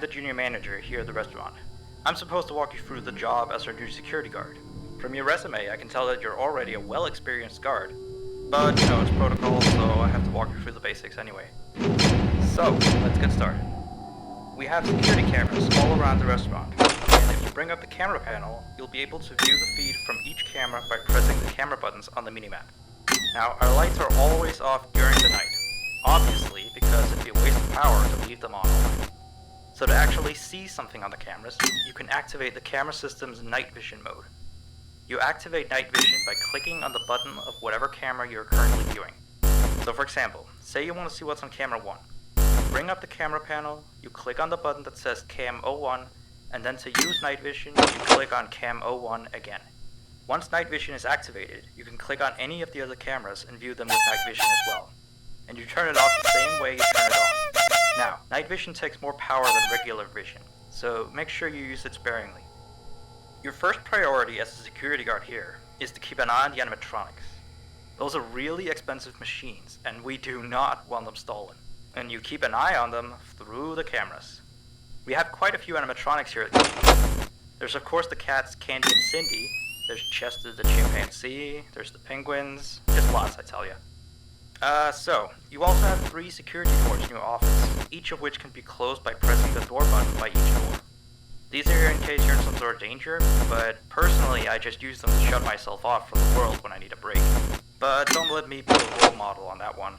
the junior manager here at the restaurant. I'm supposed to walk you through the job as our new security guard. From your resume, I can tell that you're already a well-experienced guard. But, it's protocol, so I have to walk you through the basics anyway. So, let's get started. We have security cameras all around the restaurant, and if you bring up the camera panel, you'll be able to view the feed from each camera by pressing the camera buttons on the minimap. Now, our lights are always off during the night, obviously because it'd be a waste of power to leave them on all night. So to actually see something on the cameras, you can activate the camera system's night vision mode. You activate night vision by clicking on the button of whatever camera you're currently viewing. So for example, say you want to see what's on camera 1. Bring up the camera panel, you click on the button that says Cam 01, and then to use night vision, you click on Cam 01 again. Once night vision is activated, you can click on any of the other cameras and view them with night vision as well. And you turn it off the same way you turn it on. Now, night vision takes more power than regular vision, so make sure you use it sparingly. Your first priority as a security guard here is to keep an eye on the animatronics. Those are really expensive machines, and we do not want them stolen. And you keep an eye on them through the cameras. We have quite a few animatronics here at the company. There's of course the cats Candy and Cindy, there's Chester the chimpanzee, there's the penguins, just lots I tell ya. So, you also have 3 security doors in your office, each of which can be closed by pressing the door button by each door. These are here in case you're in some sort of danger, but personally I just use them to shut myself off from the world when I need a break. But don't let me be a role model on that one.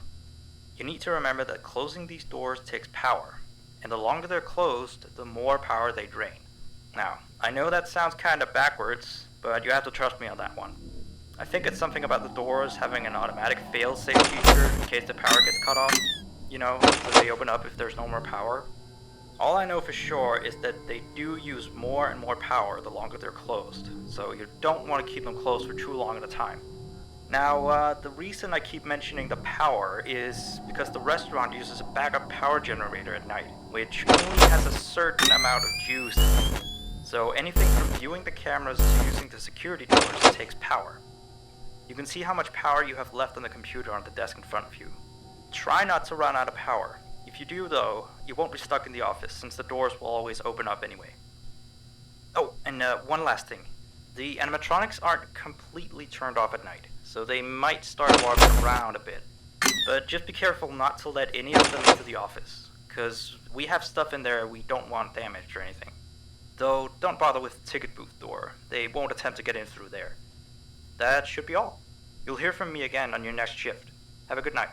You need to remember that closing these doors takes power, and the longer they're closed, the more power they drain. Now, I know that sounds kinda backwards, but you have to trust me on that one. I think it's something about the doors having an automatic fail-safe feature in case the power gets cut off, so they open up if there's no more power. All I know for sure is that they do use more and more power the longer they're closed, so you don't want to keep them closed for too long at a time. Now, the reason I keep mentioning the power is because the restaurant uses a backup power generator at night, which only has a certain amount of juice in it. So anything from viewing the cameras to using the security doors takes power. You can see how much power you have left on the computer on the desk in front of you. Try not to run out of power. If you do though, you won't be stuck in the office since the doors will always open up anyway. Oh, and one last thing. The animatronics aren't completely turned off at night, so they might start walking around a bit. But just be careful not to let any of them into the office, cause we have stuff in there we don't want damaged or anything. Though don't bother with the ticket booth door, they won't attempt to get in through there. That should be all. You'll hear from me again on your next shift. Have a good night.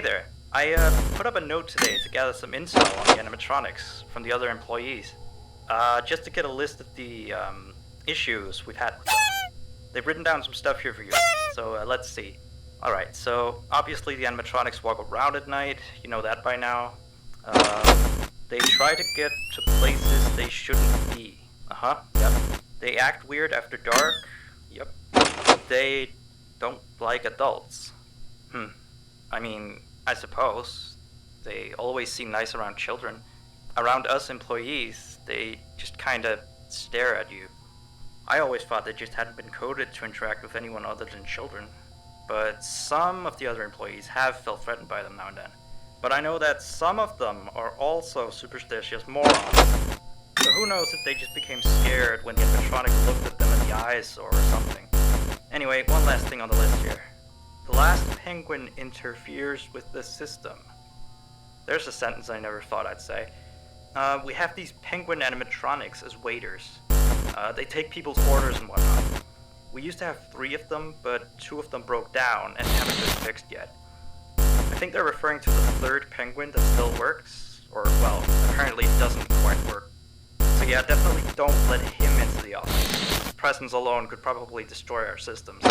Hey there. I put up a note today to gather some intel on the animatronics from the other employees. Just to get a list of the issues we've had with them. They've written down some stuff here for you. So let's see. Alright, so obviously the animatronics walk around at night. You know that by now. They try to get to places they shouldn't be. Yep. They act weird after dark. Yep. They don't like adults. I mean, I suppose. They always seem nice around children. Around us employees, they just kinda stare at you. I always thought they just hadn't been coded to interact with anyone other than children. But some of the other employees have felt threatened by them now and then. But I know that some of them are also superstitious morons. So who knows if they just became scared when the animatronic looked at them in the eyes or something. Anyway, one last thing on the list here. The last penguin interferes with the system. There's a sentence I never thought I'd say. We have these penguin animatronics as waiters. They take people's orders and whatnot. We used to have 3 of them, but 2 of them broke down and haven't been fixed yet. I think they're referring to the 3rd penguin that still works, or, well, apparently it doesn't quite work. So yeah, definitely don't let him into the office. His presence alone could probably destroy our systems.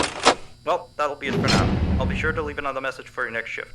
Well, that'll be it for now. I'll be sure to leave another message for your next shift.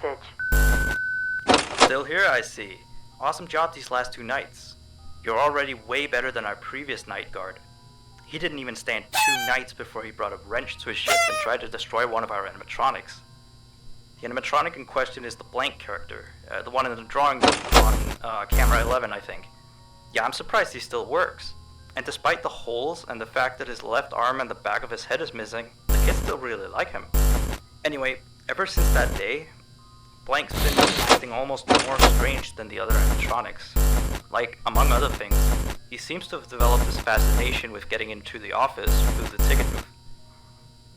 message. Still here, I see. Awesome job these last 2 nights. You're already way better than our previous night guard. He didn't even stand 2 nights before he brought a wrench to his ship and tried to destroy one of our animatronics. The animatronic in question is the Blank character, the one in the drawing on camera 11, I think. Yeah, I'm surprised he still works. And despite the holes and the fact that his left arm and the back of his head is missing, the kids still really like him. Anyway, ever since that day, Blank's been acting almost more strange than the other animatronics. Like, among other things, he seems to have developed this fascination with getting into the office through the ticket booth.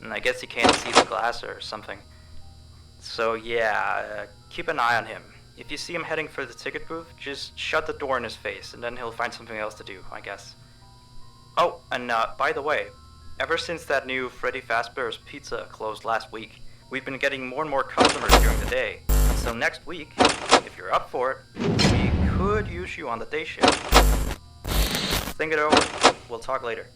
And I guess he can't see the glass or something. So yeah, keep an eye on him. If you see him heading for the ticket booth, just shut the door in his face, and then he'll find something else to do, I guess. Oh, and by the way, ever since that new Freddy Fazbear's Pizza closed last week, we've been getting more and more customers during the day. So next week, if you're up for it, we could use you on the day shift. Think it over. We'll talk later.